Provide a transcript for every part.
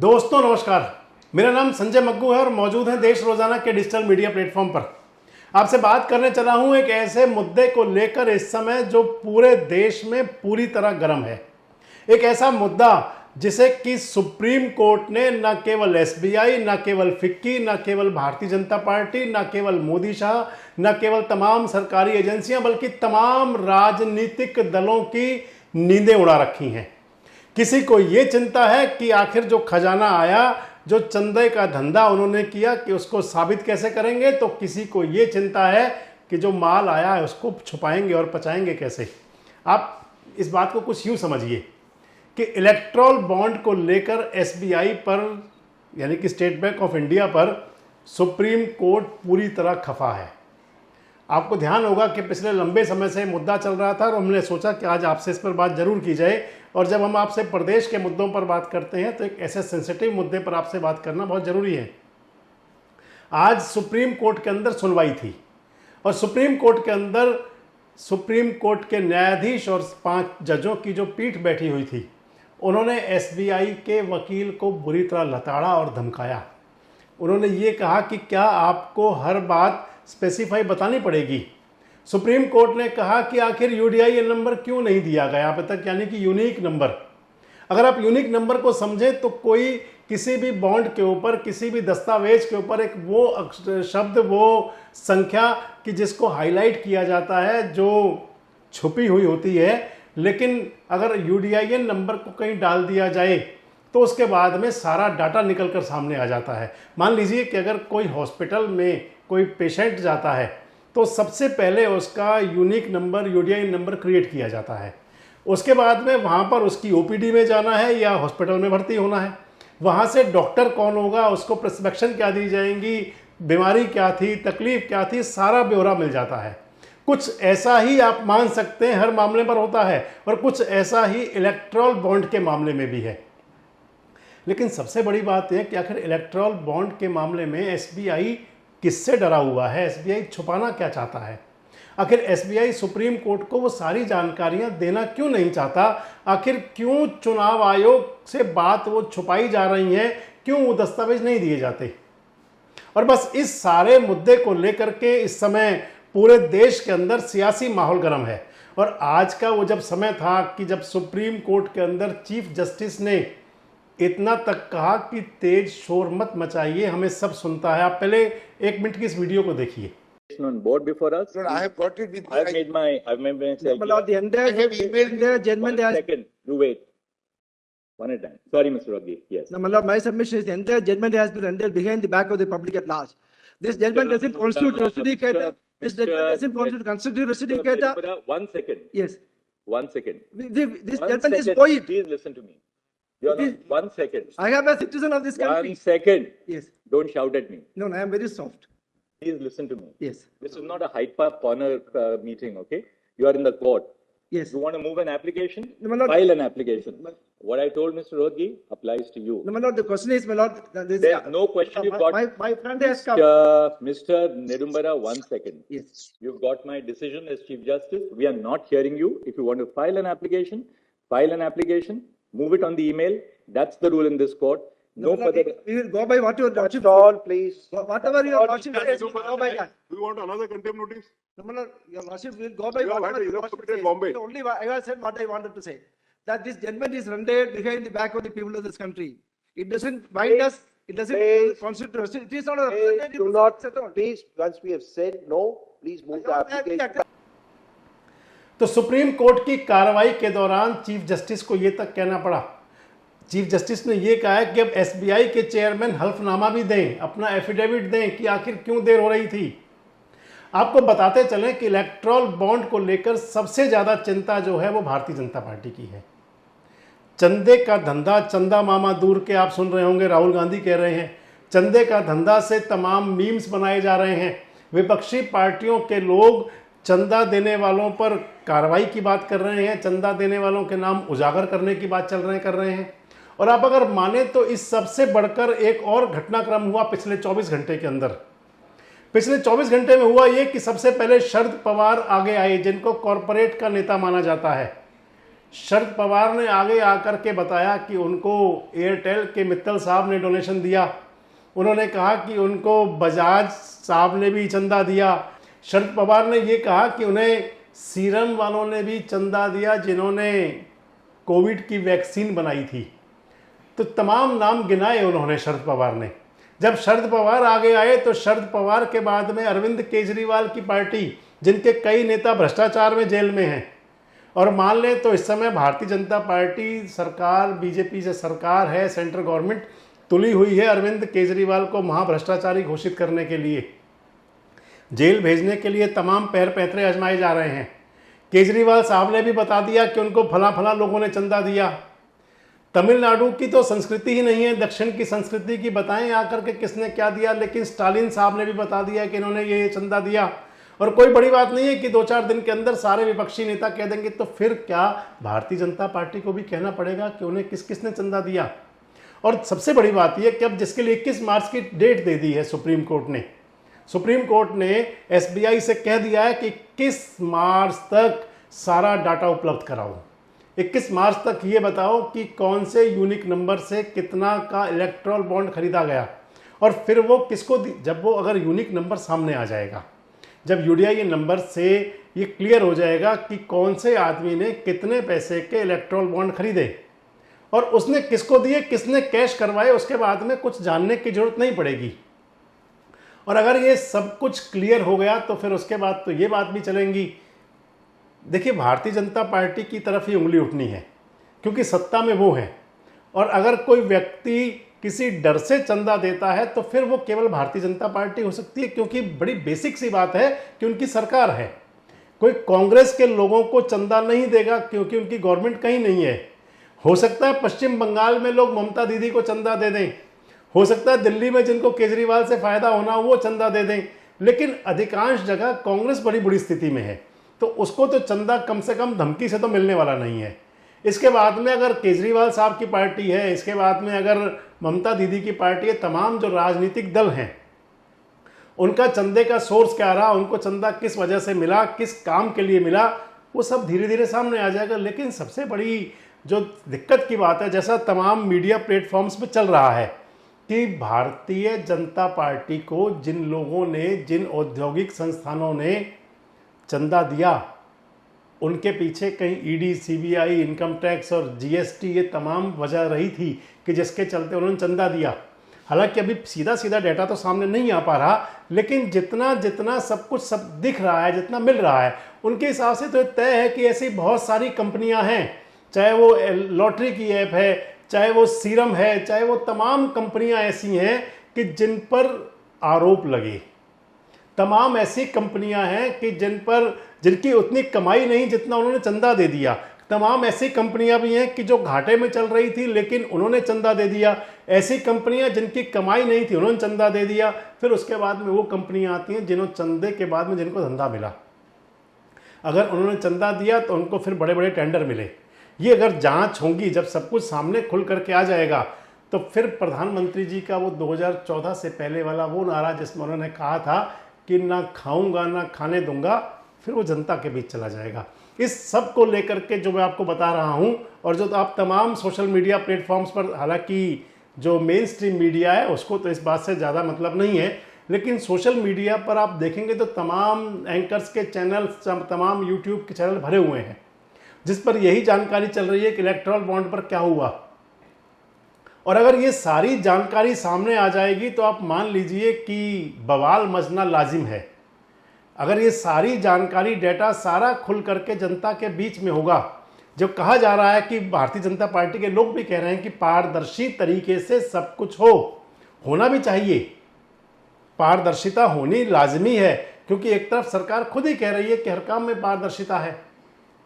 दोस्तों नमस्कार, मेरा नाम संजय मग्गू है और मौजूद है देश रोजाना के डिजिटल मीडिया प्लेटफॉर्म पर। आपसे बात करने चला हूं एक ऐसे मुद्दे को लेकर इस समय जो पूरे देश में पूरी तरह गर्म है। एक ऐसा मुद्दा जिसे कि सुप्रीम कोर्ट ने न केवल एसबीआई, न केवल फिक्की, न केवल भारतीय जनता पार्टी, न केवल मोदी शाह, न केवल तमाम सरकारी एजेंसियां बल्कि तमाम राजनीतिक दलों की नींदें उड़ा रखी हैं। किसी को ये चिंता है कि आखिर जो खजाना आया, जो चंदे का धंधा उन्होंने किया कि उसको साबित कैसे करेंगे, तो किसी को ये चिंता है कि जो माल आया है उसको छुपाएंगे और पचाएंगे कैसे। आप इस बात को कुछ यूं समझिए कि इलेक्ट्रॉल बॉन्ड को लेकर एसबीआई पर यानी कि स्टेट बैंक ऑफ इंडिया पर सुप्रीम कोर्ट पूरी तरह खफा है। आपको ध्यान होगा कि पिछले लंबे समय से मुद्दा चल रहा था और हमने सोचा कि आज आपसे इस पर बात जरूर की जाए। और जब हम आपसे प्रदेश के मुद्दों पर बात करते हैं तो एक ऐसे सेंसिटिव मुद्दे पर आपसे बात करना बहुत जरूरी है। आज सुप्रीम कोर्ट के अंदर सुनवाई थी और सुप्रीम कोर्ट के अंदर सुप्रीम कोर्ट के न्यायाधीश और 5 जजों की जो पीठ बैठी हुई थी, उन्होंने एसबीआई के वकील को बुरी तरह लताड़ा और धमकाया। उन्होंने ये कहा कि क्या आपको हर बात स्पेसिफाई बतानी पड़ेगी। सुप्रीम कोर्ट ने कहा कि आखिर यूडीआईएन नंबर क्यों नहीं दिया गया अब तक, यानी कि यूनिक नंबर। अगर आप यूनिक नंबर को समझें तो कोई किसी भी बॉन्ड के ऊपर, किसी भी दस्तावेज के ऊपर एक वो शब्द, वो संख्या कि जिसको हाईलाइट किया जाता है, जो छुपी हुई होती है, लेकिन अगर यूडीआईएन नंबर को कहीं डाल दिया जाए तो उसके बाद में सारा डाटा निकल कर सामने आ जाता है। मान लीजिए कि अगर कोई हॉस्पिटल में कोई पेशेंट जाता है तो सबसे पहले उसका यूनिक नंबर, यूडीआईएन नंबर क्रिएट किया जाता है। उसके बाद में वहाँ पर उसकी ओपीडी में जाना है या हॉस्पिटल में भर्ती होना है, वहाँ से डॉक्टर कौन होगा, उसको प्रिस्क्रिप्शन क्या दी जाएंगी, बीमारी क्या थी, तकलीफ क्या थी, सारा ब्यौरा मिल जाता है। कुछ ऐसा ही आप मान सकते हैं हर मामले पर होता है और कुछ ऐसा ही इलेक्ट्रॉल बॉन्ड के मामले में भी है। लेकिन सबसे बड़ी बात यह कि आखिर इलेक्ट्रॉल बॉन्ड के मामले में एसबीआई किससे डरा हुआ है, एसबीआई छुपाना क्या चाहता है। आखिर एसबीआई सुप्रीम कोर्ट को वो सारी जानकारियां देना क्यों नहीं चाहता, आखिर क्यों चुनाव आयोग से बात वो छुपाई जा रही है, क्यों वो दस्तावेज नहीं दिए जाते। और बस इस सारे मुद्दे को लेकर के इस समय पूरे देश के अंदर सियासी माहौल गर्म है। और आज का वो जब समय था कि जब सुप्रीम कोर्ट के अंदर चीफ जस्टिस ने इतना तक कहा कि तेज शोर मत मचाइए, हमें सब सुनता है। आप पहले 1 मिनट की इस वीडियो को देखिए। On board before us. No, I have got it with I've made myself. No, the entire, I have emailed the gentleman. One second, you wait. One at a time. Sorry, Mr. Raghi. Yes. No, my lord, my submission is the entire judgment has been rendered behind the back of the public at large. This judgment doesn't constitute jurisdiction. This judgment doesn't constitute constitutional jurisdiction. One second. Yes. 1 second. This One judgment is second. void. Please listen to me. You're It is- not. 1 second. I am a citizen of this country. 1 second. Yes. Don't shout at me. No, I am very soft. Please listen to me. Yes. This is not a Hyde Park corner meeting, okay? You are in the court. Yes. You want to move an application? No, my lord. File an application. What I told Mr. Rodgi applies to you. No, my lord, the question is, my lord, There's no question you've got. My friend has come. Mr. Nedumbara, 1 second. Yes. You've got my decision as Chief Justice. We are not hearing you. If you want to file an application, move it on the email. That's the rule in this court. No my lord, further. we will go by what your lordship. All, please. Whatever your lordship says, we will go by that. Do you want another contempt notice? No, my lord, your lordship will go by You have whatever had your enough lordship to says. Bombay. Only I have said what I wanted to say. That this judgment is rendered behind the back of the people of this country. It doesn't bind Please, us. It doesn't please, constitute us. It is not a Please representative do not, at all. please, once we have said no, please move the application. तो supreme court की कार्रवाई के दौरान chief justice को यह तक कहना पड़ा। चीफ जस्टिस ने यह कहा है कि अब एसबीआई के चेयरमैन हल्फनामा भी दें, अपना एफिडेविट दें कि आखिर क्यों देर हो रही थी। आपको बताते चलें कि इलेक्ट्रॉल बॉन्ड को लेकर सबसे ज्यादा चिंता जो है वो भारतीय जनता पार्टी की है। चंदे का धंधा, चंदा मामा दूर के, आप सुन रहे होंगे राहुल गांधी कह रहे हैं, चंदे का धंधा से तमाम मीम्स बनाए जा रहे हैं। विपक्षी पार्टियों के लोग चंदा देने वालों पर कार्रवाई की बात कर रहे हैं, चंदा देने वालों के नाम उजागर करने की बात कर रहे हैं। और आप अगर माने तो इस सबसे बढ़कर एक और घटनाक्रम हुआ पिछले 24 घंटे के अंदर। पिछले 24 घंटे में हुआ ये कि सबसे पहले शरद पवार आगे आए, जिनको कॉरपोरेट का नेता माना जाता है। शरद पवार ने आगे आकर के बताया कि उनको एयरटेल के मित्तल साहब ने डोनेशन दिया, उन्होंने कहा कि उनको बजाज साहब ने भी चंदा दिया। शरद पवार ने ये कहा कि उन्हें सीरम वालों ने भी चंदा दिया जिन्होंने कोविड की वैक्सीन बनाई थी। तो तमाम नाम गिनाए उन्होंने शरद पवार ने। जब शरद पवार आगे आए तो शरद पवार के बाद में अरविंद केजरीवाल की पार्टी, जिनके कई नेता भ्रष्टाचार में जेल में हैं, और मान लें तो इस समय भारतीय जनता पार्टी सरकार, बीजेपी से सरकार है, सेंट्रल गवर्नमेंट तुली हुई है अरविंद केजरीवाल को महाभ्रष्टाचारी घोषित करने के लिए, जेल भेजने के लिए तमाम पैर पैतरे आजमाए जा रहे हैं। केजरीवाल साहब ने भी बता दिया कि उनको फला फला लोगों ने चंदा दिया। तमिलनाडु की तो संस्कृति ही नहीं है, दक्षिण की संस्कृति की बताएं आकर के किसने क्या दिया, लेकिन स्टालिन साहब ने भी बता दिया कि इन्होंने ये चंदा दिया। और कोई बड़ी बात नहीं है कि 2-4 दिन के अंदर सारे विपक्षी नेता कह देंगे, तो फिर क्या भारतीय जनता पार्टी को भी कहना पड़ेगा कि उन्हें किस किसने चंदा दिया। और सबसे बड़ी बात यह कि अब जिसके लिए 21 मार्च की डेट दे दी है सुप्रीम कोर्ट ने एसबीआई से कह दिया है कि 21 मार्च तक सारा डाटा उपलब्ध कराओ। 21 मार्च तक ये बताओ कि कौन से यूनिक नंबर से कितना का इलेक्ट्रल बॉन्ड खरीदा गया, और फिर वो किसको जब वो अगर यूनिक नंबर सामने आ जाएगा, जब यूडीआई नंबर से ये क्लियर हो जाएगा कि कौन से आदमी ने कितने पैसे के इलेक्ट्रल बॉन्ड खरीदे और उसने किसको दिए, किसने कैश करवाए, उसके बाद में कुछ जानने की जरूरत नहीं पड़ेगी। और अगर ये सब कुछ क्लियर हो गया तो फिर उसके बाद तो ये बात भी चलेंगी। देखिए, भारतीय जनता पार्टी की तरफ ही उंगली उठनी है क्योंकि सत्ता में वो है, और अगर कोई व्यक्ति किसी डर से चंदा देता है तो फिर वो केवल भारतीय जनता पार्टी हो सकती है, क्योंकि बड़ी बेसिक सी बात है कि उनकी सरकार है। कोई कांग्रेस के लोगों को चंदा नहीं देगा क्योंकि उनकी गवर्नमेंट कहीं नहीं है। हो सकता है पश्चिम बंगाल में लोग ममता दीदी को चंदा दे दें, हो सकता है दिल्ली में जिनको केजरीवाल से फायदा होना वो चंदा दे दें, लेकिन अधिकांश जगह कांग्रेस बड़ी बुरी स्थिति में है, तो उसको तो चंदा कम से कम धमकी से तो मिलने वाला नहीं है। इसके बाद में अगर केजरीवाल साहब की पार्टी है, इसके बाद में अगर ममता दीदी की पार्टी है, तमाम जो राजनीतिक दल हैं उनका चंदे का सोर्स क्या रहा, उनको चंदा किस वजह से मिला, किस काम के लिए मिला, वो सब धीरे धीरे सामने आ जाएगा। लेकिन सबसे बड़ी जो दिक्कत की बात है, जैसा तमाम मीडिया प्लेटफॉर्म्स पे चल रहा है कि भारतीय जनता पार्टी को जिन लोगों ने, जिन औद्योगिक संस्थानों ने चंदा दिया, उनके पीछे कहीं ईडी, सीबीआई, इनकम टैक्स और जीएसटी ये तमाम वजह रही थी कि जिसके चलते उन्होंने चंदा दिया। हालांकि अभी सीधा सीधा डाटा तो सामने नहीं आ पा रहा, लेकिन जितना जितना सब कुछ सब दिख रहा है, जितना मिल रहा है, उनके हिसाब से तो तय है कि ऐसी बहुत सारी कंपनियां हैं, चाहे वो लॉटरी की ऐप है, चाहे वो सीरम है, चाहे वो तमाम कंपनियां ऐसी हैं कि जिन पर आरोप लगे। तमाम ऐसी कंपनियां हैं कि जिनकी उतनी कमाई नहीं जितना उन्होंने चंदा दे दिया। तमाम ऐसी कंपनियां भी हैं कि जो घाटे में चल रही थी लेकिन उन्होंने चंदा दे दिया। ऐसी कंपनियां जिनकी कमाई नहीं थी, उन्होंने चंदा दे दिया। फिर उसके बाद में वो कंपनियां आती हैं जिन्होंने चंदे के बाद में जिनको धंधा मिला। अगर उन्होंने चंदा दिया तो उनको फिर बड़े बड़े टेंडर मिले। ये अगर जांच होगी, जब सब कुछ सामने खुल करके आ जाएगा, तो फिर प्रधानमंत्री जी का वो 2014 से पहले वाला वो नारा जिसमें उन्होंने कहा था कि ना खाऊंगा ना खाने दूंगा, फिर वो जनता के बीच चला जाएगा। इस सब को लेकर के जो मैं आपको बता रहा हूं, और जो आप तमाम सोशल मीडिया प्लेटफॉर्म्स पर, हालांकि जो मेन स्ट्रीम मीडिया है उसको तो इस बात से ज़्यादा मतलब नहीं है, लेकिन सोशल मीडिया पर आप देखेंगे तो तमाम एंकर्स के चैनल, तमाम यूट्यूब के चैनल भरे हुए हैं जिस पर यही जानकारी चल रही है कि इलेक्टोरल बॉन्ड पर क्या हुआ। और अगर ये सारी जानकारी सामने आ जाएगी तो आप मान लीजिए कि बवाल मचना लाजिम है। अगर ये सारी जानकारी, डाटा सारा खुल करके जनता के बीच में होगा, जो कहा जा रहा है कि भारतीय जनता पार्टी के लोग भी कह रहे हैं कि पारदर्शी तरीके से सब कुछ होना भी चाहिए। पारदर्शिता होनी लाजमी है, क्योंकि एक तरफ सरकार खुद ही कह रही है कि हर काम में पारदर्शिता है,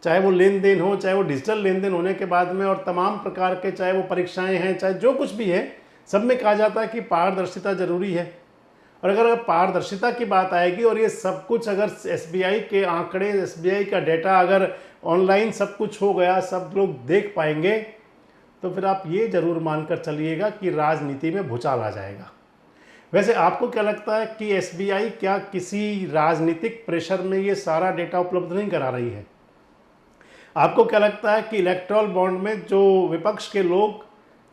चाहे वो लेन देन हो, चाहे वो डिजिटल लेन देन होने के बाद में, और तमाम प्रकार के, चाहे वो परीक्षाएं हैं, चाहे जो कुछ भी है, सब में कहा जाता है कि पारदर्शिता जरूरी है। और अगर पारदर्शिता की बात आएगी और ये सब कुछ अगर एसबीआई के आंकड़े, एसबीआई का डेटा अगर ऑनलाइन सब कुछ हो गया, सब लोग देख पाएंगे, तो फिर आप ये जरूर मानकर चलिएगा कि राजनीति में भूचाल आ जाएगा। वैसे आपको क्या लगता है कि एसबीआई क्या किसी राजनीतिक प्रेशर में ये सारा डेटा उपलब्ध नहीं करा रही है? आपको क्या लगता है कि इलेक्टोरल बॉन्ड में जो विपक्ष के लोग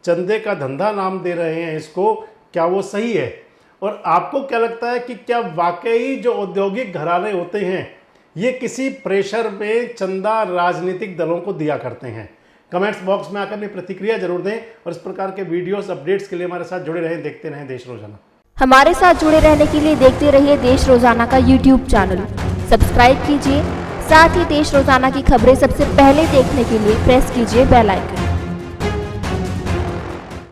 चंदे का धंधा नाम दे रहे हैं इसको, क्या वो सही है? और आपको क्या लगता है कि क्या वाकई जो औद्योगिक घराने होते हैं ये किसी प्रेशर में चंदा राजनीतिक दलों को दिया करते हैं? कमेंट्स बॉक्स में आकर अपनी प्रतिक्रिया जरूर दें और इस प्रकार के वीडियोस अपडेट्स के लिए हमारे साथ जुड़े रहें, देखते रहें देश रोजाना। हमारे साथ जुड़े रहने के लिए देखते रहिए देश रोजाना का यूट्यूब चैनल सब्सक्राइब कीजिए। साथ ही देश रोजाना की खबरें सबसे पहले देखने के लिए प्रेस कीजिए बेल आइकन।